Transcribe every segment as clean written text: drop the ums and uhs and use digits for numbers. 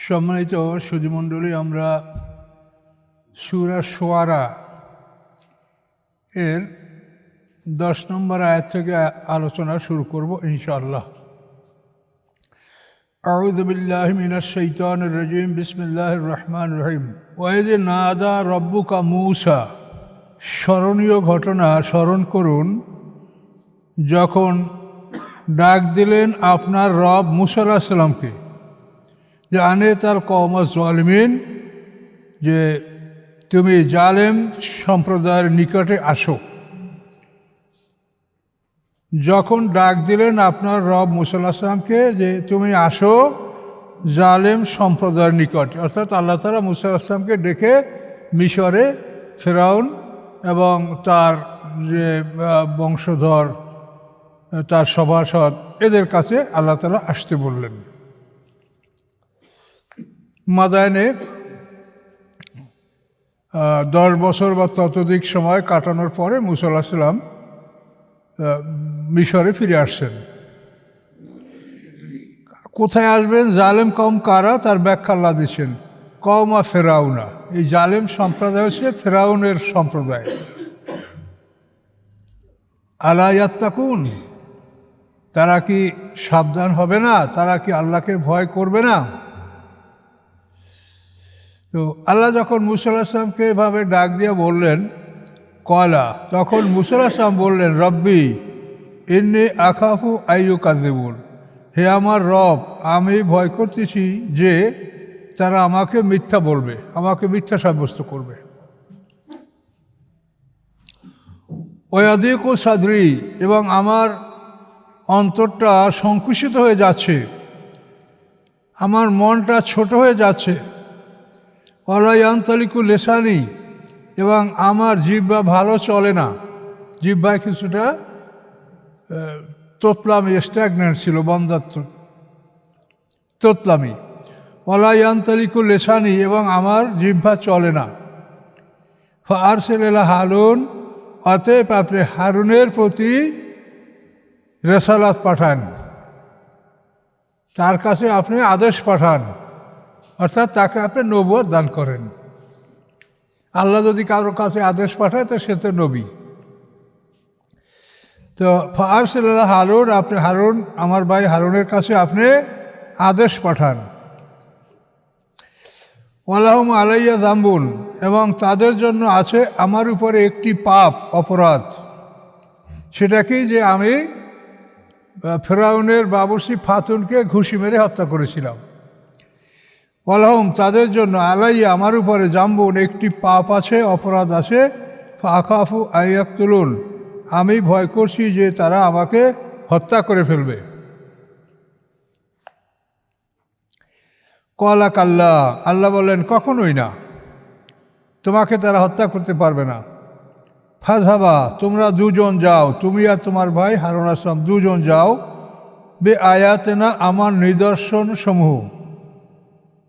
সম্মানিত সুধীমণ্ডলী, আমরা সূরা শুআরা এর 10 নম্বর আয়াত থেকে আলোচনা শুরু করব ইনশাআল্লাহ। আউযু বিল্লাহি মিনাশ শাইতানির রাজিম। বিসমিল্লাহির রহমানির রহিম। ওয়াইয নাদা রব্বুকা মূসা, স্মরণীয় ঘটনা স্মরণ করুন যখন ডাক দিলেন আপনার রব মূসা আলাইহিস সালামকে, যে আনে তার কওম জালিমিন, যে তুমি জালেম সম্প্রদায়ের নিকটে আসো। যখন ডাক দিলেন আপনার রব মূসা আলাইহিস সালামকে যে তুমি আসো জালেম সম্প্রদায়ের নিকটে, অর্থাৎ আল্লাহ তাআলা মূসা আলাইহিস সালামকে ডেকে মিশরে ফেরাউন এবং তার যে বংশধর, তার সভাসদ, এদের কাছে আল্লাহ তাআলা আসতে বললেন। মাদায়েনে 10 বছর বা ততোধিক সময় কাটানোর পরে মূসা আলাইহিস সালাম মিশরে ফিরে আসছেন। কোথায় আসবেন, জালেম কওম কারা, তার ব্যাখ্যা আল্লাহ দিচ্ছেন। কওমা ফেরাউনা, এই জালেম সম্প্রদায় হচ্ছে ফেরাউনের সম্প্রদায়। আলা ইয়াত্তাকুন, তারা কি সাবধান হবে না, তারা কি আল্লাহকে ভয় করবে না? তো আল্লাহ যখন মূসা আলাইহিস সালামকে এভাবে ডাক দিয়ে বললেন কলা, তখন মূসা আলাইহিস সালাম বললেন রব্বি ইন্নী আখাফু আইয়ুকাযযিবুন, হে আমার রব, আমি ভয় করতেছি যে তারা আমাকে মিথ্যা বলবে, আমাকে মিথ্যা সাব্যস্ত করবে। ওয়াদিকু সাদরি, এবং আমার অন্তরটা সংকুচিত হয়ে যাচ্ছে, আমার মনটা ছোট হয়ে যাচ্ছে। ওয়ালা ইয়ানতালিকু লিসানি, এবং আমার জিহ্বা ভালো চলে না, জিহ্বায় কিছুটা তোতলামি, স্ট্যাগনেন্ট ছিল, বন্ধাত্ম তোতলামি। ওয়ালা ইয়ানতালিকু লিসানি, এবং আমার জিহ্বা চলে না। ফাআরসিল ইলা হারুন, অতএব আপনি হারুনের প্রতি রেসালাত পাঠান, তার কাছে আপনি আদেশ পাঠান, অর্থাৎ তাকে আপনি নবুয়ত দান করেন। আল্লাহ যদি কারোর কাছে আদেশ পাঠায় তো সে তো নবী। তো ফাআরসিল ইলা হারুন, আপনি হারুন, আমার ভাই হারুনের কাছে আপনি আদেশ পাঠান। ওয়ালাহুম আলাইয়া যামবুন, এবং তাদের জন্য আছে আমার উপরে একটি পাপ, অপরাধ। সেটা কি, যে আমি ফেরাউনের বাবুর্চি ফাতুনকে ঘুষি মেরে হত্যা করেছিলাম। ওয়ালাহুম, তাদের জন্য আলাইয়া, আমার উপরে, যামবুন, একটি পাপ আছে, অপরাধ আছে। ফাখাফু আইয়াকতুলুন, আমি ভয় করছি যে তারা আমাকে হত্যা করে ফেলবে। কলা কাল্লা, আল্লাহ বললেন কখনোই না, তোমাকে তারা হত্যা করতে পারবে না। ফাযহাবা, তোমরা দুজন যাও, তুমি আর তোমার ভাই হারুন আলাইহিস সালাম দুজন যাও। বে আয়াতেনা, আমার নিদর্শন সমূহ।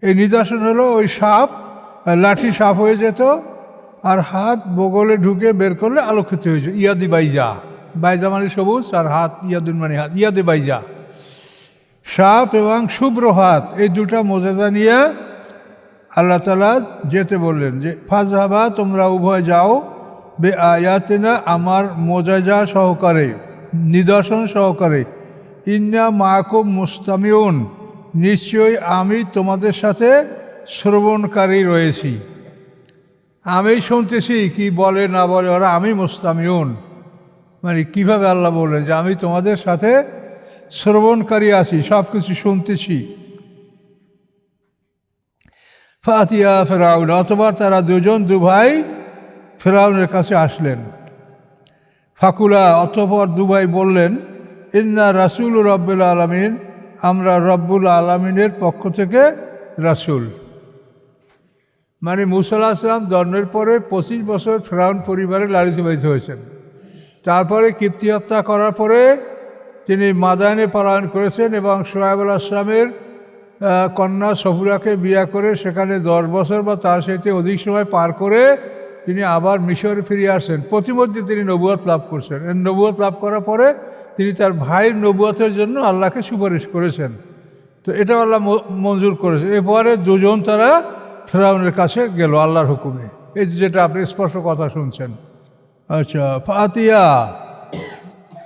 এই নিদর্শন হলো ওই সাপ, লাঠি সাপ হয়ে যেত, আর হাত বগলে ঢুকে বের করলে আলোকিত হয়েছে। ইয়াদি বাইজা, বাইজা মানে সবুজ, আর হাত ইয়াদুন মানে হাত, ইয়াদে বাইজা, সাপ এবং শুভ্র হাত, এই দুটা মোজেজা নিয়ে আল্লাহ তাআলা যেতে বললেন যে ফাযহাবা, তোমরা উভয় যাও। বে আয়াতিনা, আমার মোজেজা সহকারে, নিদর্শন সহকারে। ইন্না মাকুম মুস্তামিউন, নিশ্চয়ই আমি তোমাদের সাথে শ্রবণকারী রয়েছি, আমি শুনতেছি কি বলে না বলে ওরা, আমি মুস্তামিউন। মানে কীভাবে আল্লাহ বললেন যে আমি তোমাদের সাথে শ্রবণকারী আছি, সব কিছু শুনতেছি। ফাতিয়া ফেরাউন, অথবা তারা দুজন দুভাই ফেরাউনের কাছে আসলেন। ফাকুলা, অতঃপর দুভাই বললেন ইন্না রাসূল রব্বুল আলামিন, আমরা রব্বুল আলামিনের পক্ষ থেকে রাসূল। মানে মূসা আলাইহিস সালাম জন্মের পরে 25 বছর ফেরাউন পরিবারে লালিত পালিত হয়েছেন। তারপরে কীর্তি হত্যা করার পরে তিনি মাদায়েনে পলায়ন করেছেন এবং শুআয়ব আলাইহিস সালামের কন্যা সফুরাকে বিয়ে করে সেখানে 10 বছর বা তার সাথে অধিক সময় পার করে তিনি আবার মিশরে ফিরে আসেন। প্রতিমধ্যে তিনি নবুয়ত লাভ করছেন। নবুয়ত লাভ করার পরে তিনি তার ভাইয়ের নবুয়তের জন্য আল্লাহকে সুপারিশ করেছেন তো এটা আল্লাহ মঞ্জুর করেছে। এরপরে দুজন তারা ফেরাউনের কাছে গেল আল্লাহর হুকুমে। এই যেটা আপনি স্পষ্ট কথা শুনছেন। আচ্ছা, ফাতিয়া,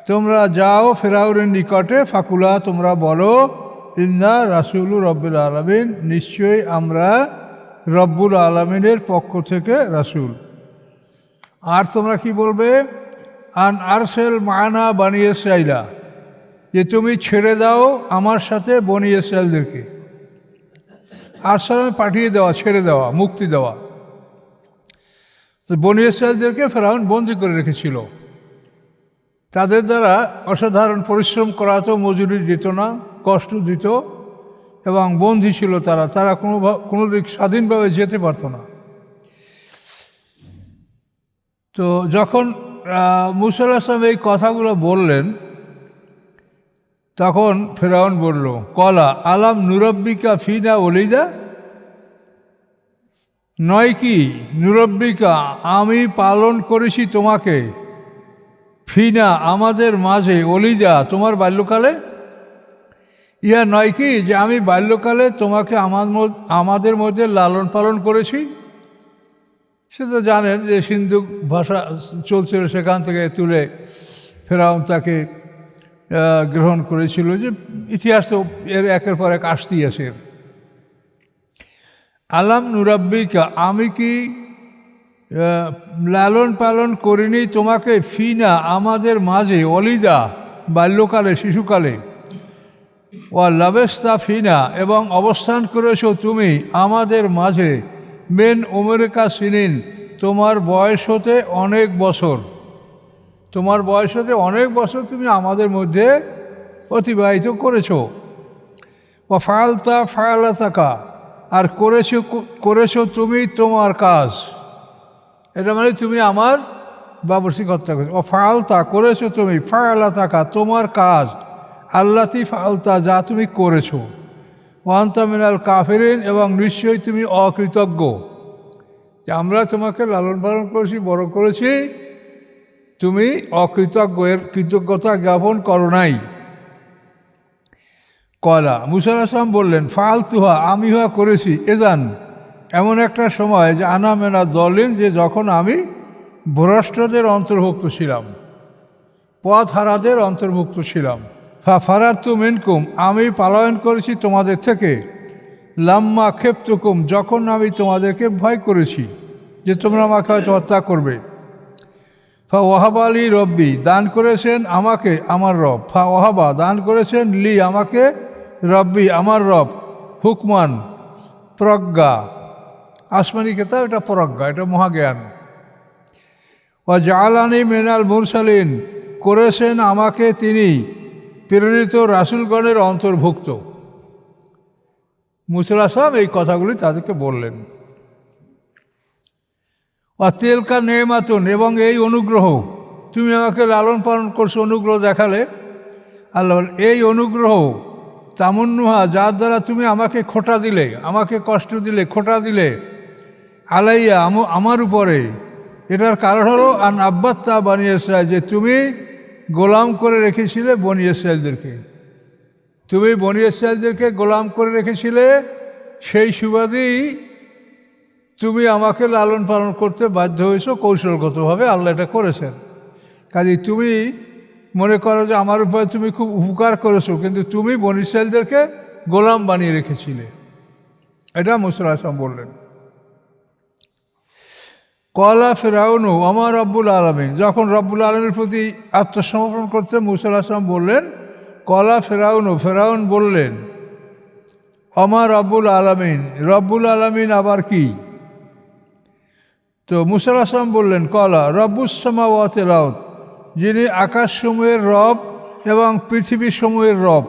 তোমরা যাও ফেরাউনের নিকটে, ফাকুলা, তোমরা বলো, ইন্না রাসূলু রব্বুল আলামিন, নিশ্চয়ই আমরা রব্বুল আলামিনের পক্ষ থেকে রাসূল। আর তোমরা কি বলবে, আন আরসেল মানা বানি ইসরাইলা, যে তুমি ছেড়ে দাও আমার সাথে বনি ইসরাইলদেরকে। আরসাল পাঠিয়ে দেওয়া, ছেড়ে দেওয়া, মুক্তি দেওয়া। তো বনি ইসরাইলদেরকে ফেরাউন বন্দি করে রেখেছিল। তাদের দ্বারা অসাধারণ পরিশ্রম করাতো, মজুরি দিত না, কষ্ট দিত এবং বন্দী ছিল তারা। তারা কোনো দিক স্বাধীনভাবে যেতে পারত না। তো যখন মূসা আলাইহিস সালাম এই কথাগুলো বললেন, তখন ফেরাউন বলল, কলা আলাম নুরব্বিকা ফিনা ওলিদা, নয় কি নুরব্বিকা, আমি পালন করেছি তোমাকে, ফিনা আমাদের মাঝে, ওলিদা তোমার বাল্যকালে। ইহা নয় কি যে আমি বাল্যকালে তোমাকে আমাদের মধ্যে লালন পালন করেছি। সে তো জানেন যে সিন্ধু ভাষা চলছিল, সেখান থেকে তুলে ফেরাউন তাকে গ্রহণ করেছিল। যে ইতিহাস তো এর একের পর এক আসতেই আছে। আলাম নুরাব্বিকা, আমি কি লালন পালন করিনি তোমাকে, ফিনা আমাদের মাঝে, অলিদা বাল্যকালে, শিশুকালে, ও লাবেস্তা ফিনা এবং অবস্থান করেছো তুমি আমাদের মাঝে, মেন ওমরেকা সিনিন তোমার বয়স হতে অনেক বছর, তোমার বয়স হতে অনেক বছর তুমি আমাদের মধ্যে অতিবাহিত করেছো। ও ফায়ালতা ফায়ালাতাকা, আর করেছো তুমি তোমার কাজ। এটা মানে তুমি আমার বাবরসিক হত্যা করেছো। ও ফায়ালতা, করেছো তুমি, ফায়ালাতাকা তোমার কাজ, আল্লাতি ফায়ালতা যা তুমি করেছো, ওয়ান্তা মিনাল কাফিরিন এবং নিশ্চয়ই তুমি অকৃতজ্ঞ। যে আমরা তোমাকে লালন পালন করেছি, বড় করেছি, তুমি অকৃতজ্ঞ, এর কৃতজ্ঞতা জ্ঞাপন করো নাই। কলা, মূসা আলাইহিস সালাম বললেন, ফালতুহা আমি হওয়া করেছি, এজান এমন একটা সময়, যে আনা মেনা দলিন, যে যখন আমি ভ্রষ্টদের অন্তর্ভুক্ত ছিলাম, পথ হারাদের অন্তর্ভুক্ত ছিলাম। ফারারতু মিনকুম, আমি পলায়ন করেছি তোমাদের থেকে, লাম্মা খেপ্তুকুম, যখন আমি তোমাদেরকে ভয় করেছি যে তোমরা আমাকে হয়তো হত্যা করবে। ফা ওয়াহাবা লি রব্বি, দান করেছেন আমাকে আমার রব, ফা ওয়াহাবা দান করেছেন, লি আমাকে, রব্বি আমার রব, হুকমান প্রজ্ঞা, আসমানি কেতাব, এটা প্রজ্ঞা, এটা মহাজ্ঞান। ও জালানি মিনাল মুরসালিন, করেছেন আমাকে তিনি প্রেরিত রাসূলগণের অন্তর্ভুক্ত। মূসা আলাইহিস সালাম এই কথাগুলি তাদেরকে বললেন। তেলকা নেমাতুন, এবং এই অনুগ্রহ, তুমি আমাকে লালন পালন করছো, অনুগ্রহ দেখালে। আল্লাহ, এই অনুগ্রহ, তামন্নুহা যার দ্বারা তুমি আমাকে খোঁটা দিলে, আমাকে কষ্ট দিলে, খোঁটা দিলে, আলাইয়া আমার উপরে, এটার কারণ হলো আন আব্বাত্তা বানি ইসরাইল, যে তুমি গোলাম করে রেখেছিলে বনি ইসরাইলদেরকে, তুমি বনি ইসরাইলদেরকে গোলাম করে রেখেছিলে, সেই সুবাদেই তুমি আমাকে লালন পালন করতে বাধ্য হয়েছো কৌশলগতভাবে। আল্লাহ এটা করেছেন। কাজেই তুমি মনে করো যে আমার উপরে তুমি খুব উপকার করেছো, কিন্তু তুমি বনি ইসরাইলদেরকে গোলাম বানিয়ে রেখেছিলে। এটা মূসা আলাইহিস সালাম বললেন। কলা ফেরাউনু আমার রব্বুল আলামিন, যখন রব্বুল আলামিনের প্রতি আত্মসমর্পণ করতে মূসা আলাইহিস সালাম বললেন, কলা ফেরাউনু, ফেরাউন বললেন, আমার রব্বুল আলামিন, রব্বুল আলামিন আবার কি? তো মূসা আলাইহিস সালাম বললেন, কলা রব্বুস সামাওয়াতি ওয়াল আরদ, যিনি আকাশসমূহের রব এবং পৃথিবীসমূহের রব,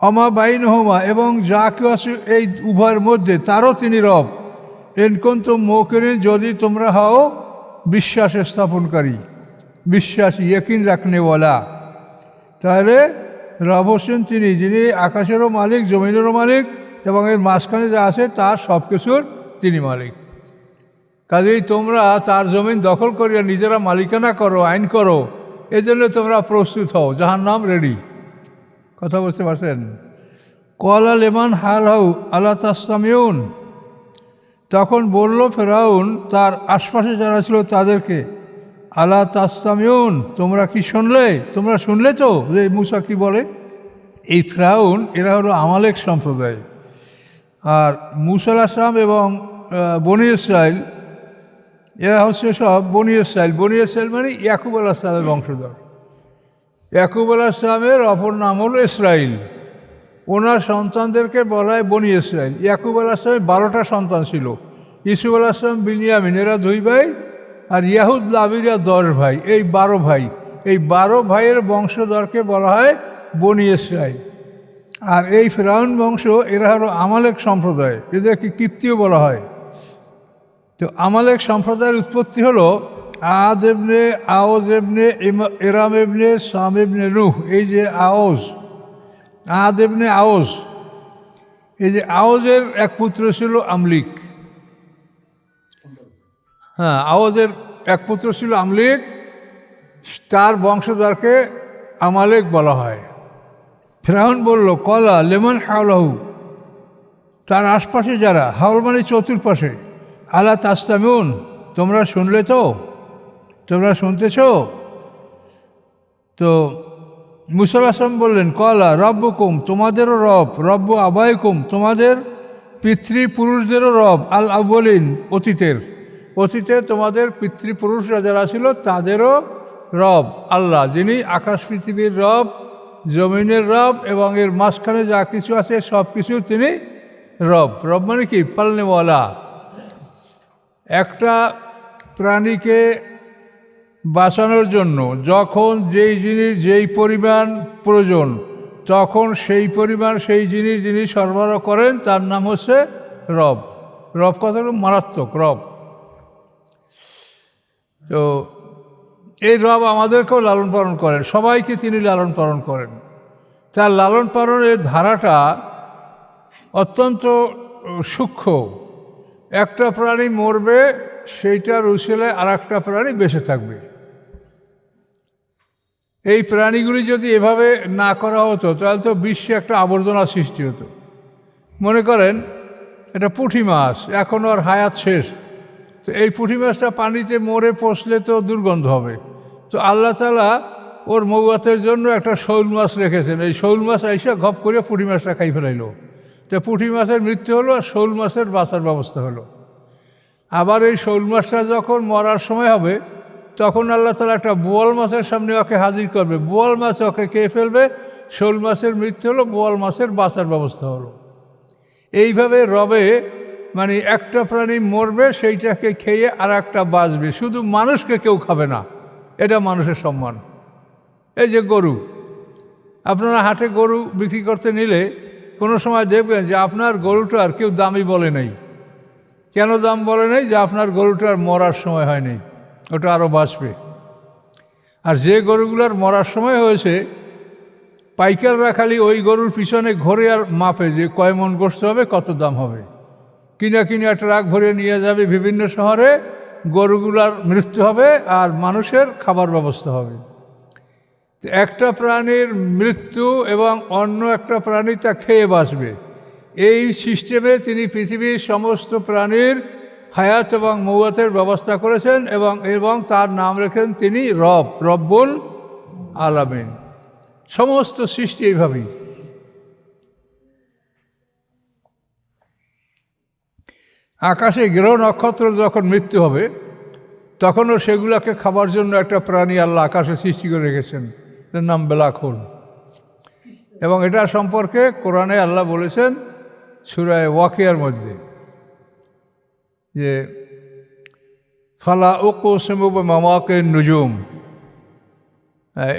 অমা বাইনহুমা, এবং যা কেউ আছে এই উভয়ের মধ্যে তারও তিনি রব, এনকুনতুম মুকিনিন, যদি তোমরা হও বিশ্বাস স্থাপনকারী, বিশ্বাসী, ইয়াকিন রাখনেওয়ালা। তাহলে রব হোসেন তিনি, যিনি আকাশেরও মালিক, জমিনেরও মালিক, এবং এর মাঝখানে যা আছে তার সব কিছুর তিনি মালিক। কাজেই তোমরা তার জমিন দখল করিয়া নিজেরা মালিকানা করো, আইন করো, এই জন্য তোমরা প্রস্তুত হও, জাহান্নাম রেডি। কথা বুঝতে পারছেন? কলা লেমান হালাউ আলা তাসতামিউন, তখন বলল ফেরাউন তার আশপাশে যারা ছিল তাদেরকে, আলা তাসতামিউন, তোমরা কি শুনলে? তোমরা শুনলে তো যে মূসা কি বলে? এই ফেরাউন এরা হলো আমালেক সম্প্রদায়। আর মূসা আলাইহিস সালাম এবং বনী ইসরাইল এরা হচ্ছে সব বনী ইসরাইল। বনী ইসরাইল মানে ইয়াকুব আলাইহিস সালামের বংশধর। ইয়াকুব আলাইহিস সালামের অপর নাম হলো ইসরাইল। ওনার সন্তানদেরকে বলা হয় বনী ইসরাইল। ইয়াকুব আলাইহিস সালামের 12টা সন্তান ছিল। ইউসুফ আলাইহিস সালাম, বিনিয়ামিন এরা 2 ভাই, আর ইয়াহুদ লাবিরা 10 ভাই। এই 12 ভাই, এই 12 ভাইয়ের বংশধরকে বলা হয় বনী ইসরাইল। আর এই ফেরাউন বংশ এরা হলো আমালেক সম্প্রদায়, এদেরকে কিপ্তীয় বলা হয়। তো আমালেক সম্প্রদায়ের উৎপত্তি হলো আদ ইবনে আওজ ইবনে এরাম ইবনে সাম ইবনে নূহ। এই যে আওজ, আদ ইবনে আওজ, এই যে আওজের এক পুত্র ছিল আমলিক। হ্যাঁ, আওজের এক পুত্র ছিল আমলিক, তার বংশধরকে আমালেক বলা হয়। ফেরাউন বলল কলা লেমন হাওলাহু, তার আশপাশে যারা, হাওল মানে চতুর্পাশে, আলা তাসতামিউন, তোমরা শুনলে তো? তোমরা শুনতেছ? তো মূসা আলাইহিস সালাম বললেন কলা রব্বুকুম, তোমাদেরও রব, রব্বু আবাইকুম, তোমাদের পিতৃপুরুষদেরও রব, আল আউয়ালিন, অতীতে তোমাদের পিতৃপুরুষরা যারা ছিল তাদেরও রব আল্লাহ, যিনি আকাশ পৃথিবীর রব, জমিনের রব, এবং এর মাঝখানে যা কিছু আছে সব কিছু তিনি রব। রব মানে কি? পালনেওয়ালা। একটা প্রাণীকে বাঁচানোর জন্য যখন যেই জিনিস যেই পরিমাণ প্রয়োজন, তখন সেই পরিমাণ সেই জিনিস যিনি সরবরাহ করেন তার নাম হচ্ছে রব। রব কথাটা মারাত্মক, রব। তো এই রব আমাদেরকেও লালন পালন করেন, সবাইকে তিনি লালন পালন করেন। তার লালন পালনের ধারাটা অত্যন্ত সূক্ষ্ম। একটা প্রাণী মরবে, সেইটার উসিলায় আর একটা প্রাণী বেঁচে থাকবে। এই প্রাণীগুলি যদি এভাবে না করা হতো তাহলে তো বিশ্বে একটা আবর্জনা সৃষ্টি হতো। মনে করেন এটা পুঁটি মাছ, এখন ওর হায়াত শেষ, তো এই পুঁটি মাছটা পানিতে মরে পচলে তো দুর্গন্ধ হবে। তো আল্লাহ তাআলা ওর মৌয়াতের জন্য একটা শৌল মাছ রেখেছেন। এই শৌল মাছ আইসা ঘপ করে পুঁটি মাছটা খাই ফেলাইল। তো পুঁটি মাছের মৃত্যু হলো, আর শৌল মাছের বাঁচার ব্যবস্থা হলো। আবার এই শৌল মাছটা যখন মরার সময় হবে, তখন আল্লাহ তাআলা একটা বোয়াল মাছের সামনে ওকে হাজির করবে। বোয়াল মাছ ওকে খেয়ে ফেলবে, শৌল মাছের মৃত্যু হলো, বোয়াল মাছের বাঁচার ব্যবস্থা হলো। এইভাবে রবে মানে একটা প্রাণী মরবে, সেইটাকে খেয়ে আর একটা বাঁচবে। শুধু মানুষকে কেউ খাবে না, এটা মানুষের সম্মান। এই যে গরু, আপনারা হাটে গরু বিক্রি করতে নিলে কোনো সময় দেখবেন যে আপনার গরুটার কেউ দামই বলে নাই। কেন দাম বলে নাই? যে আপনার গরুটার মরার সময় হয়নি, ওটা আরও বাঁচবে। আর যে গরুগুলোর মরার সময় হয়েছে, পাইকাররা খালি ওই গরুর পিছনে ঘোরে আর মাপে যে কয় মন গোস্ত হবে, কত দাম হবে। কিনা ট্রাক ভরে নিয়ে যাবে বিভিন্ন শহরে, গরুগুলার মৃত্যু হবে আর মানুষের খাবার ব্যবস্থা হবে। একটা প্রাণীর মৃত্যু এবং অন্য একটা প্রাণী তা খেয়ে বাঁচবে, এই সিস্টেমে তিনি পৃথিবীর সমস্ত প্রাণীর হায়াত এবং মৌয়াতের ব্যবস্থা করেছেন, এবং তার নাম রেখেন তিনি রব, রব্বুল আলামিন। সমস্ত সৃষ্টি এইভাবেই। আকাশে গ্রহ নক্ষত্র যখন মৃত্যু হবে, তখনও সেগুলোকে খাবার জন্য একটা প্রাণী আল্লাহ আকাশে সৃষ্টি করে রেখেছেন, এর নাম ব্ল্যাক হোল। এবং এটা সম্পর্কে কোরআনে আল্লাহ বলেছেন সূরা ওয়াকিয়ার মধ্যে যে ফালা উকসিমু বিমাওয়াকিন নুজুম।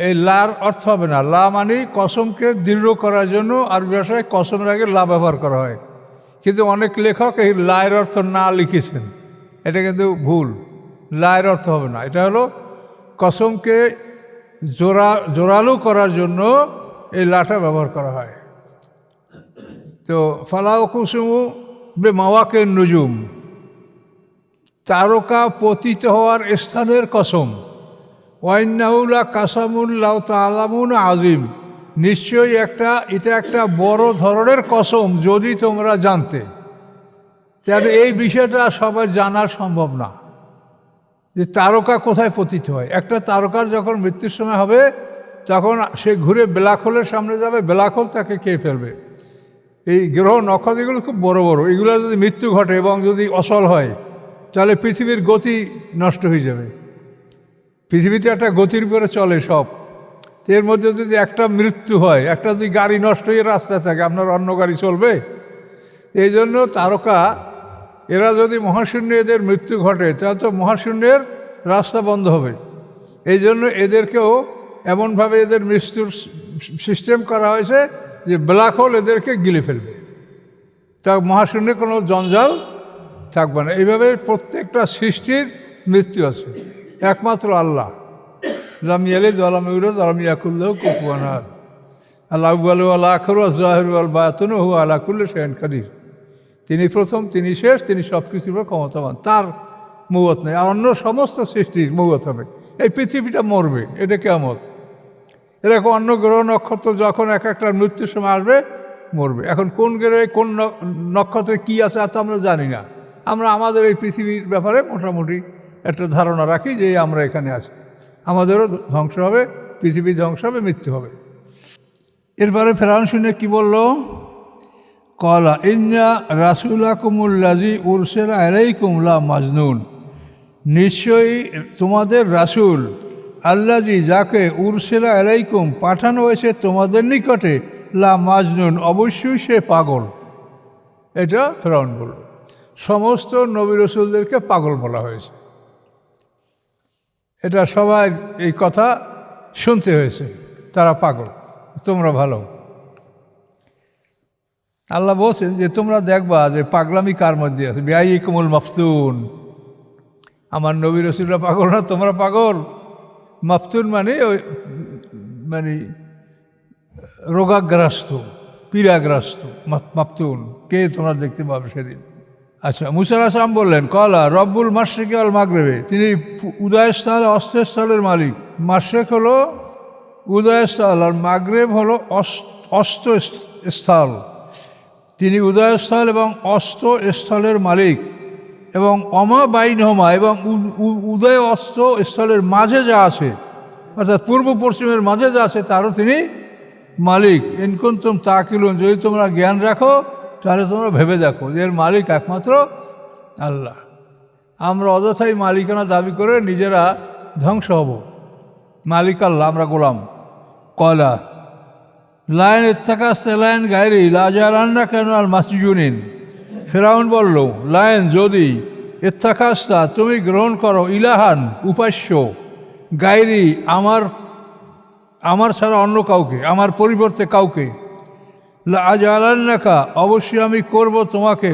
এই লার অর্থ হবে না, লা মানে কসমকে দৃঢ় করার জন্য আরবি ভাষায় কসমের আগে লা ব্যবহার করা হয়, কিন্তু অনেক লেখক এই লায়ের অর্থ না লিখেছেন, এটা কিন্তু ভুল। লায়ের অর্থ হবে না, এটা হলো কসমকে জোরালো করার জন্য এই লাটা ব্যবহার করা হয়। তো ফালা উকসিমু বিমাওয়াকিন নুজুম, তারকা পতিত হওয়ার স্থানের কসম। ওয়াইন্নাহু লাকাসামুন লাউ তাআলামুন আযীম, নিশ্চয়ই এটা একটা বড় ধরনের কসম যদি তোমরা জানতে। তাহলে এই বিষয়টা সবার জানা সম্ভব না যে তারকা কোথায় পতিত হয়। একটা তারকার যখন মৃত্যুর সময় হবে তখন সে ঘুরে ব্ল্যাক হোলের সামনে যাবে, ব্ল্যাক হোল তাকে খেয়ে ফেলবে। এই গ্রহ নক্ষত্রগুলো খুব বড় বড়, এগুলো যদি মৃত্যু ঘটে এবং যদি অচল হয় তাহলে পৃথিবীর গতি নষ্ট হয়ে যাবে। পৃথিবীতে একটা গতির উপরে চলে সব, এর মধ্যে যদি একটা মৃত্যু হয়, একটা যদি গাড়ি নষ্ট হয়ে রাস্তায় থাকে, আপনার অন্য গাড়ি চলবে? এই জন্য তারকা এরা যদি মহাশূন্যে এদের মৃত্যু ঘটে তাহলে তো মহাশূন্যের রাস্তা বন্ধ হবে। এই জন্য এদেরকেও এমনভাবে এদের মৃত্যুর সিস্টেম করা হয়েছে যে ব্ল্যাক হোল এদেরকে গিলে ফেলবে, তা মহাশূন্যে কোনো জঞ্জাল থাকবে না। এইভাবে প্রত্যেকটা সৃষ্টির মৃত্যু আছে, একমাত্র আল্লাহ লাম ইয়ালিদ ওয়া লাম ইউলাদ ওয়া লাম ইয়াকুল লাহু কুফুয়ান আহাদ। আল্লাহু ওয়াল আখিরু ওয়াজ যাহিরু ওয়াল বাতিনু হুয়া আলা কুল্লি শাইইন কাদির। তিনি প্রথম, তিনি শেষ, তিনি সব কিছুর উপর ক্ষমতাবান, তার মৌত নেই। আর অন্য সমস্ত সৃষ্টির মৌত হবে। এই পৃথিবীটা মরবে, এটা কিয়ামত। এরকম অন্য গ্রহ নক্ষত্র যখন এক একটার মৃত্যুর সময় আসবে মরবে। এখন কোন গ্রহে কোন নক্ষত্রে কী আছে তা আমরা জানি না। আমরা আমাদের এই পৃথিবীর ব্যাপারে মোটামুটি একটা ধারণা রাখি যে আমরা এখানে আছি, আমাদেরও ধ্বংস হবে, পৃথিবী ধ্বংস হবে, মৃত্যু হবে। এরপরে ফেরাউন শুনে কি বলল? কলা ইন্না রাসূলাকুমুল্লাযী উরসিলা আলাইকুম লা মাজনুন। নিশ্চয়ই তোমাদের রাসূল আল্লাযী যাকে উরসিলা আলাইকুম পাঠানো হয়েছে তোমাদের নিকটে লা মাজনুন অবশ্যই সে পাগল। এটা ফেরাউন বলল। সমস্ত নবী রাসূলদেরকে পাগল বলা হয়েছে, এটা সবাই এই কথা শুনতে হয়েছে, তারা পাগল, তোমরা ভালো। আল্লাহ বলছেন যে তোমরা দেখবা যে পাগলামি কার মধ্যে আছে। বিআইকুমুল মাফতুন, আমার নবী রাসূলরা পাগল না, তোমরা পাগল। মাফতুন মানে ওই মানে রোগাগ্রস্ত, পীড়াগ্রস্ত, মাফতুন কে তোমরা দেখতে পাবে সেদিন। আচ্ছা, মুসা আলাইহিস সালাম বললেন কলা রব্বুল মাশরিকি ওয়াল মাগরিবি, তিনি উদয়স্থল অস্তস্থলের মালিক। মাশরিক হলো উদয়স্থল আর মাগরিব হলো অস্তস্থল। তিনি উদয়স্থল এবং অস্ত স্থলের মালিক এবং অমা বাইনহমা এবং উদয় অস্ত স্থলের মাঝে যা আছে, অর্থাৎ পূর্ব পশ্চিমের মাঝে যা আছে তারও তিনি মালিক। ইনকুনতুম তাকিলুন, যদি তোমরা জ্ঞান রাখো তাহলে তোমরা ভেবে দেখো যে এর মালিক একমাত্র আল্লাহ। আমরা অযথাই মালিকানা দাবি করে নিজেরা ধ্বংস হব। মালিক আল্লাহ, আমরা গোলাম। কলা লাইন ইত্তাকাস্তে লাইন গায়রি লাজালান্না কেন আল মাসজুনিন। ফেরাউন বলল লাইন যদি ইত্তাকাস্তা তুমি গ্রহণ করো ইলাহান উপাস্য গায়রি আমার ছাড়া অন্য কাউকে, আমার পরিবর্তে কাউকে, লাজালান্নাকা অবশ্যই আমি করব তোমাকে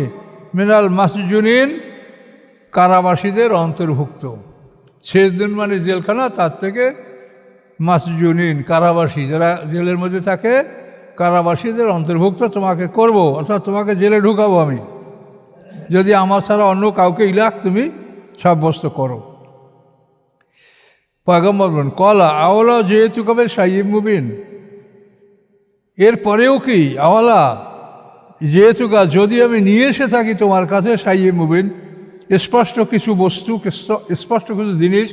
মিনাল মাসজুনিন কারাবাসীদের অন্তর্ভুক্ত। শেষ দিন মানে জেলখানা, তার থেকে মাসজুনিন কারাবাসী, যারা জেলের মধ্যে থাকে কারাবাসীদের অন্তর্ভুক্ত তোমাকে করব, অর্থাৎ তোমাকে জেলে ঢুকাবো আমি যদি আমার ছাড়া অন্য কাউকে ইলাহ তুমি সাব্যস্ত করো। পয়গম্বর বলেন কলা আওলা যেহেতু কবে সাইয়্যিব মুবিন, এরপরেও কি আওয়ালা যেহেতু যদি আমি নিয়ে এসে থাকি তোমার কাছে সাইয়্যিব মুবিন, স্পষ্ট কিছু বস্তু, স্পষ্ট কিছু জিনিস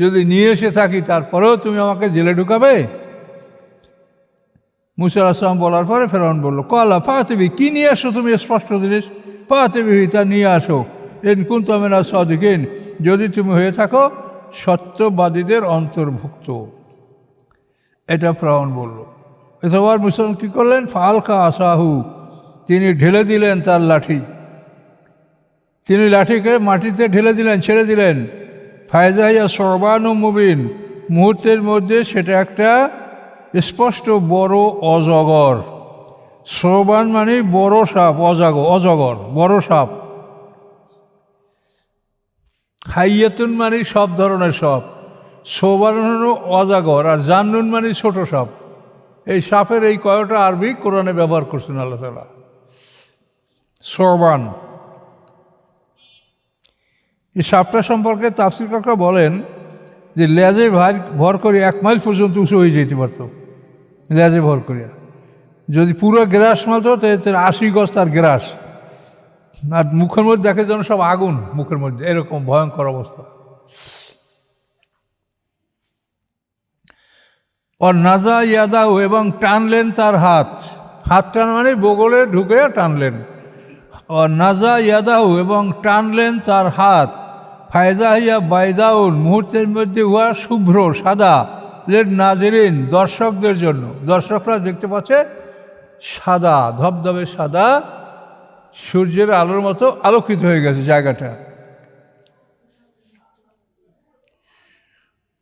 যদি নিয়ে এসে থাকি তারপরেও তুমি আমাকে জেলে ঢুকাবে। মুসা আলাইহিস সালাম বলার পরে ফেরাউন বলল কলা ফাতিবি, কি নিয়ে আসো তুমি স্পষ্ট জিনিস? ফাতিবি, তা নিয়ে আসো। ইন কুনতুম মিনাস সাদিকিন, যদি তুমি হয়ে থাকো সত্যবাদীদের অন্তর্ভুক্ত। এটা ফেরাউন বলল। এতবার মুসলমান কী করলেন? ফালকা আসাহু, তিনি ঢেলে দিলেন তার লাঠি। তিনি লাঠিকে মাটিতে ঢেলে দিলেন, ছেড়ে দিলেন। ফায়জাইয়া সরবানু মুবিন, মুহূর্তের মধ্যে সেটা একটা স্পষ্ট বড় অজগর। সরবান মানে বড় সাপ, অজগর বড় সাপ। হাইয়াতুন মানে সব ধরনের সাপ, সরবান হলো অজগর, আর জান্নুন মানে ছোট সাপ। এই সাপের এই কয়টা আরবি কোরআনে ব্যবহার করছেন আল্লাহ তাআলা। সরবান, এই সাপটা সম্পর্কে তাফসীরকাররা বলেন যে লেজে ভর করে 1 মাইল পর্যন্ত উঁচু হয়ে যেতে পারত। লেজে ভর করিয়া। যদি পুরো গ্রাস মারতো তাহলে 80 গজ তার গ্রাস, আর মুখের মধ্যে দেখে যেন সব আগুন মুখের মধ্যে, এরকম ভয়ঙ্কর অবস্থা। আর নাজা ইয়াদাউ, এবং টানলেন তার হাত, হাত টান মানে বগলে ঢুকে টানলেন। আর নাজা ইয়াদাউ, এবং টানলেন তার হাত, ফায়দা হিয়া বাইদাউন, মুহূর্তের মধ্যে উহা শুভ্র সাদা, লেন নাজেরিন, দর্শকদের জন্য, দর্শকরা দেখতে পাচ্ছে সাদা ধবধবে সাদা, সূর্যের আলোর মতো আলোকিত হয়ে গেছে জায়গাটা।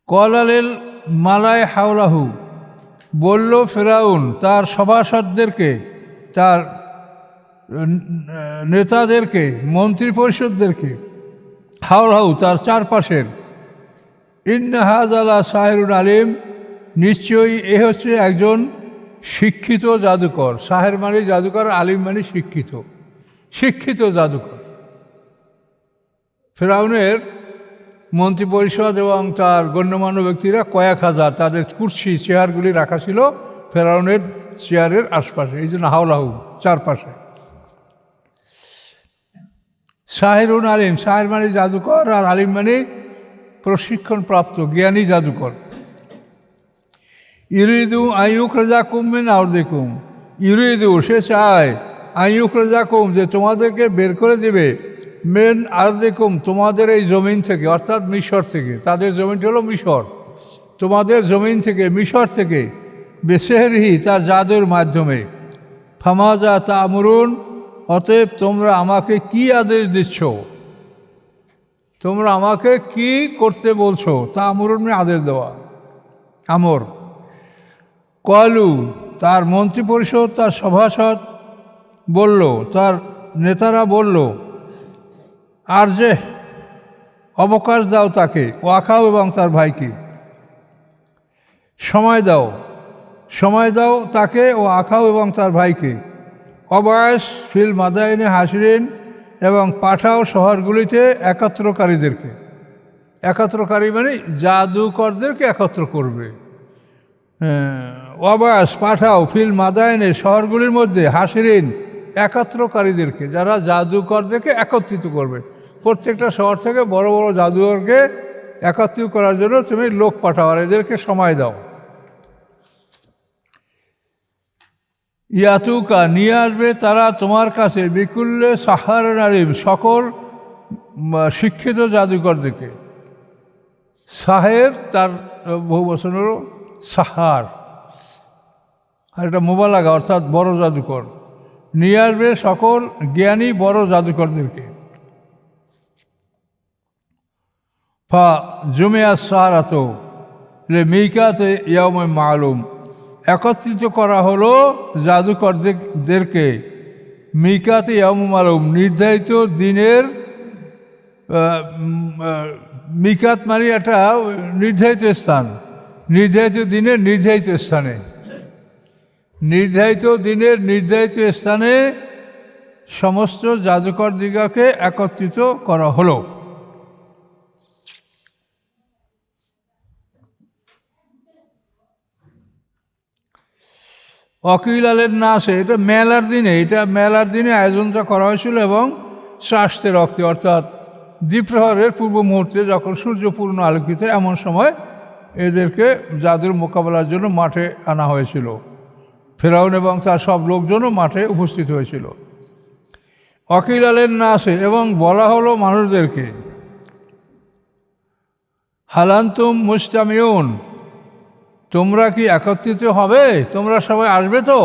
কলালেল মালায় হাওলাহু, বলল ফেরাউন তার সভাসদদেরকে, তার নেতাদেরকে, মন্ত্রী পরিষদদেরকে, হাওলাহু তার চারপাশের, ইন্না হাযালা সাহিরুন আলিম, নিশ্চয়ই এ হচ্ছে একজন শিক্ষিত জাদুকর। সাহের মানে জাদুকর, আলিম মানে শিক্ষিত, শিক্ষিত জাদুকর। ফেরাউনের মন্ত্রী পরিষদ এবং তার গণ্যমান্য ব্যক্তিরা কয়েক হাজার, তাদের কুর্সি চেয়ারগুলি রাখা ছিল ফেরাউনের চেয়ারের আশপাশে, এই জন্য হাওলাহু চারপাশে। সাহিরুন আলিম, সাহের মানে জাদুকর, আর আলিম মানে প্রশিক্ষণপ্রাপ্ত জ্ঞানী জাদুকর। ইউরিদু আইয়ুক রাজাকুম মিন আরদিকুম, ইউরিদু সে চায়, আইয়ুক রাজাকুম যে তোমাদেরকে বের করে দিবে, মেন আরদিকুম তোমাদের এই জমিন থেকে, অর্থাৎ মিশর থেকে, তাদের জমিনটা হলো মিশর, তোমাদের জমিন থেকে, মিশর থেকে, বেসেহরিহি তার জাদুর মাধ্যমে, ফামাজা তা'মুরুন, অতএব তোমরা আমাকে কি আদেশ দিচ্ছ, তোমরা আমাকে কি করতে বলছো, তা'মুরুন মানে আদেশ দেওয়া, আমর। কলু তার মন্ত্রী পরিষদ, তার সভাসদ বলল, তার নেতারা বলল, আর যে অবকাশ দাও তাকে, ওয়াখাও এবং তার ভাইকে, সময় দাও, সময় দাও তাকে ও আখাও এবং তার ভাইকে, অবয়াস ফিল মাদাইনে হাসিরিন, এবং পাঠাও শহরগুলিতে একত্রকারীদেরকে, একত্রকারী মানে জাদুকরদেরকে একত্র করবে। অবয়াস পাঠাও ফিল মাদাইনে শহরগুলির মধ্যে, হাসিরিন একত্রকারীদেরকে, যারা জাদুকরদেরকে একত্রিত করবে। প্রত্যেকটা শহর থেকে বড় বড় জাদুকরকে একত্রিত করার জন্য তুমি লোক পাঠাও, আর এদেরকে সময় দাও। ইয়াতুকা নিয়ে আসবে তারা তোমার কাছে, বিকুল্লে সাহার নারিম সকল শিক্ষিত জাদুকরদেরকে। সাহের তার বহু বছর হল সাহার, আর এটা মোবালাগা অর্থাৎ বড় জাদুকর। নিয়ে আসবে সকল জ্ঞানী বড় জাদুকরদেরকে। ফা জুমিয়া সাহারাত রে মিকাতে ইয়াউমে মালুম, একত্রিত করা হলো জাদুকরদেরকে মিকাতে ইয়াউমে মালুম, নির্ধারিত দিনের, মিকাত মানে একটা নির্ধারিত স্থান, নির্ধারিত দিনের নির্ধারিত স্থানে, নির্ধারিত দিনের নির্ধারিত স্থানে সমস্ত জাদুকর দিগকে একত্রিত করা হলো। অকিল আলের নাসে, এটা মেলার দিনে, এটা মেলার দিনে আয়োজনটা করা হয়েছিল, এবং শ্রাষ্টের রক্তে অর্থাৎ দ্বিপ্রহরের পূর্ব মুহূর্তে যখন সূর্য পূর্ণ আলোকিত, এমন সময় এদেরকে জাদুর মোকাবেলার জন্য মাঠে আনা হয়েছিল। ফেরাউন এবং তার সব লোকজনও মাঠে উপস্থিত হয়েছিল। অকিল আলের নাসে, এবং বলা হলো মানুষদেরকে, হালান্তুম মুস্তামিউন, তোমরা কি একত্রিত হবে, তোমরা সবাই আসবে তো?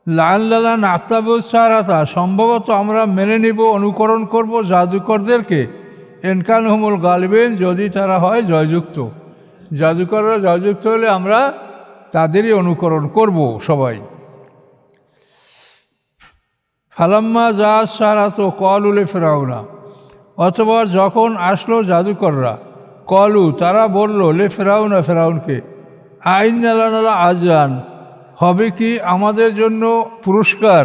লাল্লালা নাতাবুল সারাতা, সম্ভবত আমরা মেনে নিব, অনুকরণ করব জাদুকরদেরকে, এনকান হুমুল গালিবেন, যদি তারা হয় জয়যুক্ত, জাদুকররা জয়যুক্ত হলে আমরা তাদেরই অনুকরণ করব সবাই। ফালাম্মা যা সারাত কলুলে ফেরাউনা, অথবা যখন আসলো জাদুকররা, কলু তারা বলল, লে ফেরাউনা ফেরাউনকে, আইন নালা আজরান, হবে কি আমাদের জন্য পুরস্কার,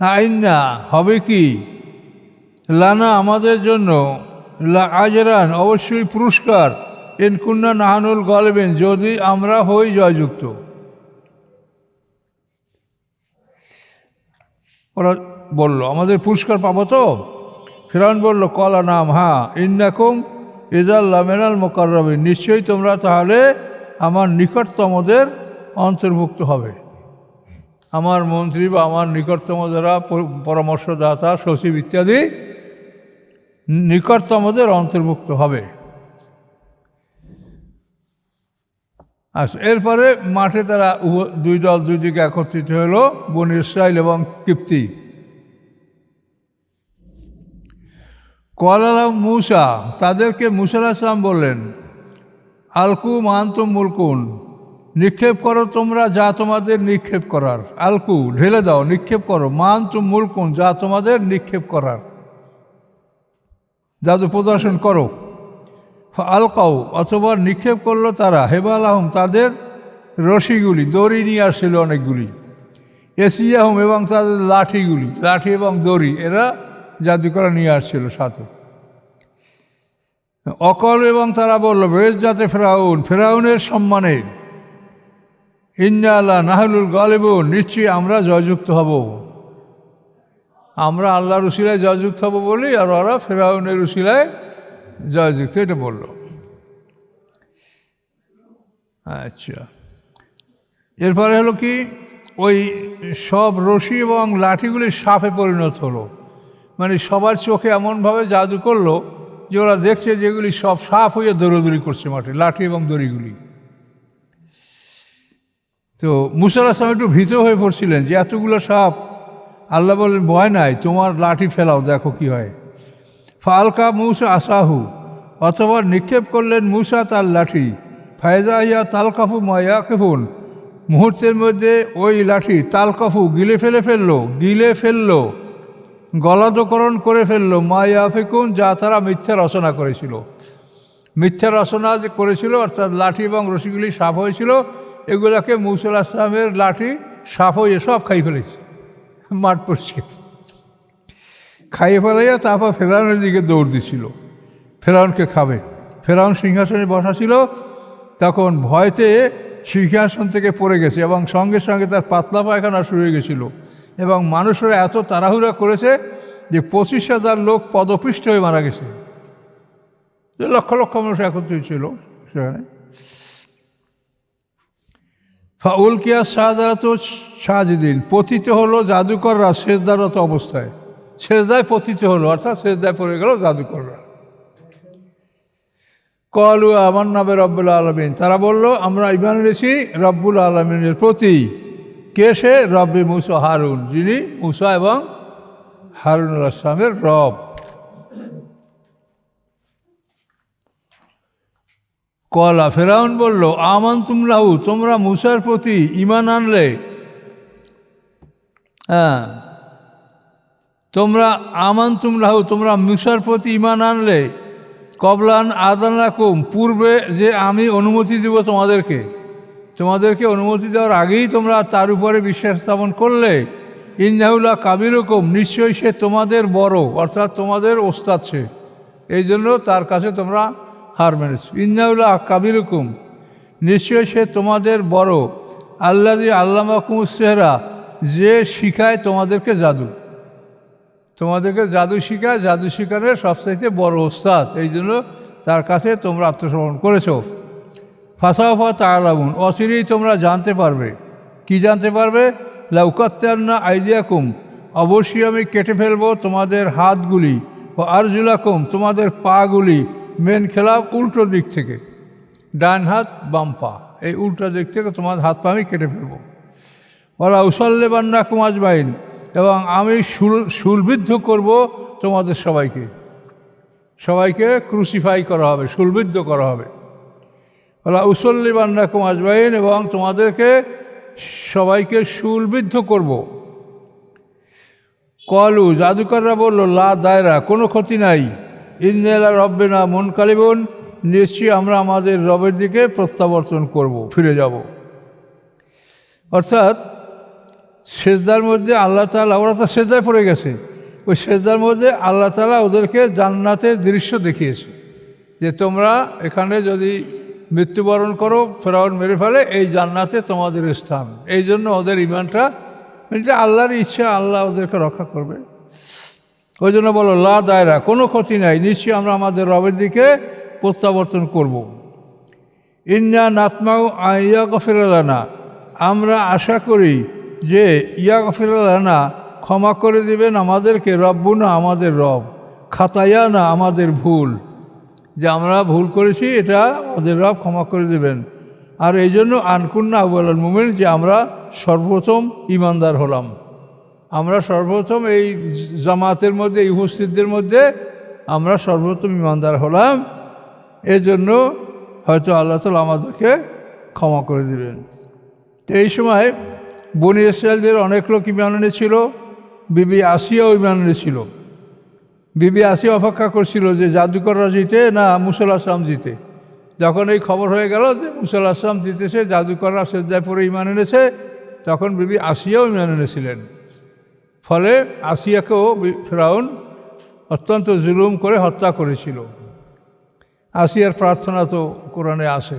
আইনা হবে কি, লানা আমাদের জন্য, লা আজরান অবশ্যই পুরস্কার, ইনকুন্না নাহানুল গালিবিন, যদি আমরা হই জয়যুক্ত। ওরা বলল আমাদের পুরস্কার পাবো তো? ফিরআউন বলল কলা নাম, হ্যাঁ, ইন্নাকুম ইজাল লামিনাল মুকাররাবিন, নিশ্চয়ই তোমরা তাহলে আমার নিকটতমদের অন্তর্ভুক্ত হবে। আমার মন্ত্রী বা আমার নিকটতম যারা পরামর্শদাতা, সচিব ইত্যাদি নিকটতমদের অন্তর্ভুক্ত হবে। আচ্ছা, এরপরে মাঠে তারা দুই দল দুই দিকে একত্রিত হলো, বনী ইসরাইল এবং কিপ্তি। কলালা মূসা, তাদেরকে মূসা আলাইহিস সালাম বললেন, আলকু মানতুম মুলকুন, নিক্ষেপ করো তোমরা যা তোমাদের নিক্ষেপ করার। আলকু ঢেলে দাও, নিক্ষেপ করো। মানতুম মুলকুন, যা তোমাদের নিক্ষেপ করার, জাদু প্রদর্শন করো। আলকাউ, অথবা নিক্ষেপ করলো তারা, হেবালাহম, তাদের রশিগুলি, দড়ি নিয়ে আসছিল অনেকগুলি। এসিয়াহম, এবং তাদের লাঠিগুলি, লাঠি এবং দড়ি এরা জাদু করা নিয়ে আসছিল সাথে। অকল, এবং তারা বলল, বেশ যাতে ফেরাউন, ফেরাউনের সম্মানে, ইন্না আল্লাহ নাহলুল গালিবুন, নিশ্চয়ই আমরা জয়যুক্ত হব। আমরা আল্লাহর উসিলায় জয়যুক্ত হব বলি, আর ওরা ফেরাউনের উসিলায় জয়যুক্ত, এটা বলল। আচ্ছা, এরপরে হলো কি, ওই সব রশি এবং লাঠিগুলি সাপে পরিণত হলো। মানে সবার চোখে এমনভাবে জাদু করলো যে ওরা দেখছে যেগুলি সব সাপ হয়ে দৌড়াদৌড়ি করছে মাঠে, লাঠি এবং দড়িগুলি। তো মূসা আলাইহিস সালাম একটু ভীত হয়ে পড়ছিলেন যে এতগুলো সাপ। আল্লাহ বললেন, ভয় নাই, তোমার লাঠি ফেলাও, দেখো কি হয়। ফালকা মূসা আসাহু, অথবা নিক্ষেপ করলেন মূসা তার লাঠি। ফায়জা ইয়া তালকাফু মায়া কেফুন, মুহূর্তের মধ্যে ওই লাঠি তালকাফু গিলে ফেললো, গলাদকরণ করে ফেললো, মায়া ফেকুন, যা তারা মিথ্যা রচনা করেছিল। মিথ্যা রচনা যে করেছিল, অর্থাৎ লাঠি এবং রশিগুলি সাপ হয়েছিল, এগুলোকে মূসা আলাইহিস সালামের লাঠি সাপ হয়ে সব খাই ফেলেছে, মাঠ পরিষ্কার খাইয়ে ফেলাইয়া তারপর ফেরাউনের দিকে দৌড় দিছিল, ফেরাউনকে খাবে। ফেরাউন সিংহাসনে বসা ছিল, তখন ভয়তে সিংহাসন থেকে পড়ে গেছে এবং সঙ্গে সঙ্গে তার পাতলা পায়খানা শুরু হয়ে গেছিলো। এবং মানুষেরা এত তাড়াহুড়া করেছে যে 25,000 লোক পদপিষ্ট হয়ে মারা গেছে। লক্ষ লক্ষ মানুষ একত্রিত ছিল সেখানে। ফাউল কিয়া সাহাদারাত সাজিদিন, পতিত হলো জাদুকররা সেজদারত অবস্থায়, সেজদায় পতিত হলো, অর্থাৎ সেজদায় পড়ে গেল জাদুকররা। কলু আমান্না বে রব্বুল আলামিন, তারা বলল আমরা ঈমান এনেছি রব্বুল আলামিনের প্রতি। কে সে? রব্বে মূসা হারুন, যিনি মূসা এবং হারুন আলাইহিস সালামের রব। কলা, ফেরাউন বলল, আমানতুম লাহু, তোমরা মূসার প্রতি ঈমান আনলে। হ্যাঁ, তোমরা আমানতুম লাহু, তোমরা মূসার প্রতি ঈমান আনলে। কবলান আযান লাকুম, পূর্বে যে আমি অনুমতি দেব তোমাদেরকে অনুমতি দেওয়ার আগেই তোমরা তার উপরে বিশ্বাস স্থাপন করলে। ইন্নাহু লা কাবীরুকুম, নিশ্চয়ই সে তোমাদের বড়, অর্থাৎ তোমাদের ওস্তাদ সে, এই জন্য তার কাছে তোমরা হার মেনেছ। ইন্নাহু লা কাবীরুকুম, নিশ্চয়ই সে তোমাদের বড়। আল্লাযী আল্লামাকুমুস সিহরা, যে শিখায় তোমাদেরকে জাদু, শিখায়, জাদু শিখানোর সবচাইতে বড় ওস্তাদ, এই জন্য তার কাছে তোমরা আত্মসমর্পণ করেছো। ফাসাওফা তা'লামুন, অচিরেই তোমরা জানতে পারবে। কি জানতে পারবে? লাউকাত্তান্না আইদিয়াকুম, অবশ্যই আমি কেটে ফেলবো তোমাদের হাতগুলি, ও আরজুলাকুম, তোমাদের পাগুলি, মেন খেলাফ, উল্টো দিক থেকে, ডান হাত বাম পা, এই উল্টো দিক থেকে তোমাদের হাত পা আমি কেটে ফেলবো। ওয়ালা উসাল্লিবান্নাকুম আজমাইন, এবং আমি শুলবিদ্ধ করব তোমাদের সবাইকে ক্রুসিফাই করা হবে, শুলবিদ্ধ করা হবে। ওলা উসল্লিবান্নাকুম আজমাইন, এবং তোমাদেরকে সবাইকে শুলবিদ্ধ করব। কলু, জাদুকররা বলল, লা দায়রা, কোনো ক্ষতি নাই। ইন্নালা রব্বিনা মুনকালিবুন, নিশ্চয়ই আমরা আমাদের রবের দিকে প্রত্যাবর্তন করব, ফিরে যাব। অর্থাৎ সেজদার মধ্যে আল্লাহ তাআলা, ওরা তো সেজদায় পড়ে গেছে, ওই সেজদার মধ্যে আল্লাহ তাআলা ওদেরকে জান্নাতের দৃশ্য দেখিয়েছে। যে তোমরা এখানে যদি মৃত্যুবরণ করো, ফেরাউন মেরে ফেলে, এই জান্নাতে তোমাদের স্থান। এই জন্য ওদের ইমানটা, এটা আল্লাহর ইচ্ছা, আল্লাহ ওদেরকে রক্ষা করবে। ওই জন্য বলো লা দায়রা, কোনো ক্ষতি নাই, নিশ্চয়ই আমরা আমাদের রবের দিকে প্রত্যাবর্তন করব। ইন্না নাতমাউ ইয়া গফিরালানা, আমরা আশা করি যে ইয়া গফিরালানা, ক্ষমা করে দিবেন আমাদেরকে, রব্বুনা, আমাদের রব, খাতায়া না, আমাদের ভুল, যে আমরা ভুল করেছি এটা আমাদের রব ক্ষমা করে দেবেন। আর এই জন্য আনকুন্না আউয়ালাল মুমিন, যে আমরা সর্বপ্রথম ইমানদার হলাম, আমরা সর্বপ্রথম এই জামাতের মধ্যে, এই উপস্থিতদের মধ্যে আমরা সর্বপ্রথম ইমানদার হলাম। এই জন্য হয়তো আল্লাহ তাআলা আমাদেরকে ক্ষমা করে দিবেন। তো এই সময় বনি ইসরায়েলদের অনেক লোক ঈমান এনেছিল, বিবি আসিয়াও ঈমান এনেছিল। বিবি আসিয়া অপেক্ষা করছিল যে জাদুকররা জিতে না মূসা আলাইহিস সালাম জিতে। যখন এই খবর হয়ে গেল যে মূসা আলাইহিস সালাম জিতেছে, জাদুকররা সেজদায় পড়ে ঈমান এনেছে, তখন বিবি আসিয়াও ঈমান এনেছিলেন। ফলে আসিয়াকেও ফেরাউন অত্যন্ত জুলুম করে হত্যা করেছিল। আসিয়ার প্রার্থনা তো কোরআনে আসে,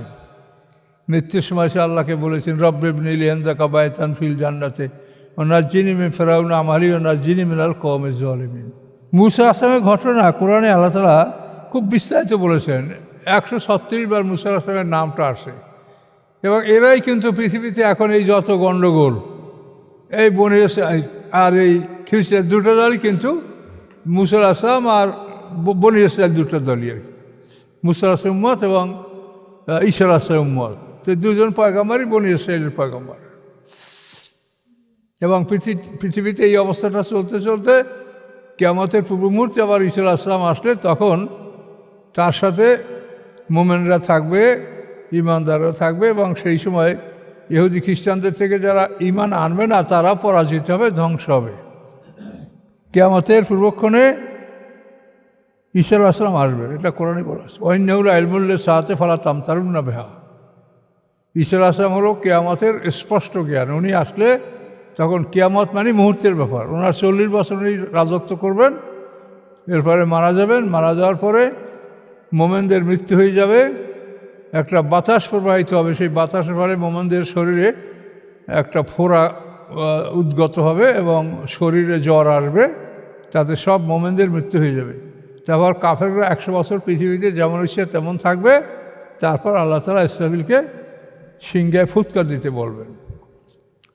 মৃত্যুর সময় সে আল্লাহকে বলেছেন, রব্বি ইবনিলি ইনদাকা বাইতান ফিল জান্নাতে ওয়া নাজ্জিনি মিন ফিরআউন আমালি ওয়া নাজ্জিনি মিনাল কওমিজ জালিমিন। মূসা আসলামের ঘটনা কোরআনে আল্লাহ তাআলা খুব বিস্তারিত বলেছেন। 136 বার মূসা আসলামের নামটা আসে, এবং এরাই কিন্তু পৃথিবীতে এখন এই যত গণ্ডগোল, এই বনি ইসরাইল আর এই খ্রিস্টান দুটো দলই কিন্তু মূসা আসলাম আর বনি ইসরাইল দুটো দলই আর কি, মূসা আসলামের উম্মত এবং ঈসা আসলামের উম্মত। তো দুজন পয়গম্বরই বনি ইসরাইলের পয়গম্বর। এবং পৃথিবীতে এই অবস্থাটা চলতে চলতে কিয়ামতের পূর্ব মুহূর্তে আবার ঈসা আসলাম আসলে তখন তার সাথে মোমেনরা থাকবে, ইমানদাররা থাকবে, এবং সেই সময় ইহুদি খ্রিস্টানদের থেকে যারা ঈমান আনবে না তারা পরাজিত হবে, ধ্বংস হবে। কিয়ামতের পূর্বক্ষণে ঈসা আসলাম আসবে, এটা কোরআনে বলা আছে। ওয়াইন্নাহু লাইলমুল লিসাআতি ফালা তামতারুন্না বিহা। ঈসা আসলাম হলো কিয়ামতের স্পষ্ট জ্ঞান। উনি আসলে তখন কিয়ামত মানে মুহূর্তের ব্যাপার। ওনার 40 বছর উনি রাজত্ব করবেন, এরপরে মারা যাবেন। মারা যাওয়ার পরে মোমেনদের মৃত্যু হয়ে যাবে, একটা বাতাস প্রবাহিত হবে, সেই বাতাসের ফলে মোমেনদের শরীরে একটা ফোঁড়া উদ্গত হবে এবং শরীরে জ্বর আসবে, তাতে সব মোমেনদের মৃত্যু হয়ে যাবে। তারপর কাফেররা 100 বছর পৃথিবীতে যেমন ইচ্ছে তেমন থাকবে। তারপর আল্লাহ তাআলা ইসরাফিলকে সিংহায় ফুৎকার দিতে বলবেন।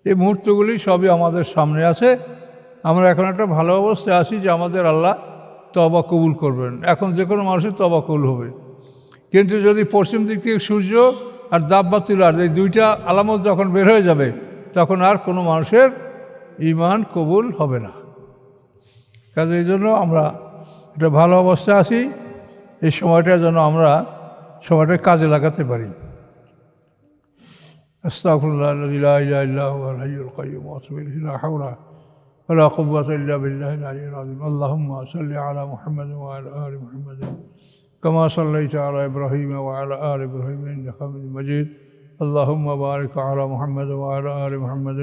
এই মুহূর্তগুলি সবই আমাদের সামনে আছে। আমরা এখন একটা ভালো অবস্থায় আছি যে আমাদের আল্লাহ তওবা কবুল করবেন। এখন যে কোনো মানুষের তওবা কবুল হবে, কিন্তু যদি পশ্চিম দিক থেকে সূর্য আর দাব্বাতুল আরদ এই দুইটা আলামত যখন বের হয়ে যাবে, তখন আর কোনো মানুষের ঈমান কবুল হবে না। কাজে এই জন্য আমরা একটা ভালো অবস্থায় আছি, এই সময়টা যেন আমরা সময়টা কাজে লাগাতে পারি। আস্তাগফিরুল্লাহ আল্লাযী লা ইলাহা ইল্লা হুয়াল হাইয়ুল কাইয়্যুম ওয়া আতুবু ইলাইহি লা হাওলা ওয়া লা কুওয়াতা ইল্লা বিল্লাহিল আলিয়্যিল আযীম। আল্লাহুম্মা সাল্লি আলা মুহাম্মাদ ওয়া আলা আলি মুহাম্মাদ কামা সাল্লাইতা আলা ইব্রাহিম ওয়া আলা আলি ইব্রাহিম ইন্নাকা হামিদুম মাজিদ। আল্লাহুম্মা বারিক আলা মুহাম্মাদ ওয়া আলা আলি মুহাম্মাদ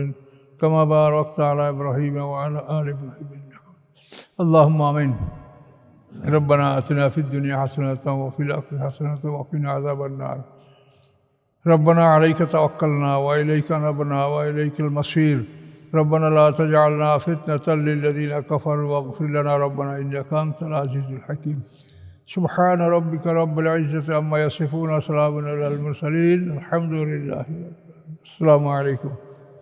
কামা বারাকতা আলা ইব্রাহিম ওয়া আলা আলি ইব্রাহিম ইন্নাকা আল্লাহুম্মা আমিন। ربنا آتنا في الدنيا حسنة وفي الآخرة حسنة وقنا عذاب النار. ربنا عليك توكلنا وإليك نبنا وإليك المصير. ربنا لا تجعلنا فتنة للذين كفروا واغفر لنا ربنا إنك أنت العزيز الحكيم. سبحان ربك رب العزة عما يصفون وسلام على المرسلين الحمد لله. السلام عليكم.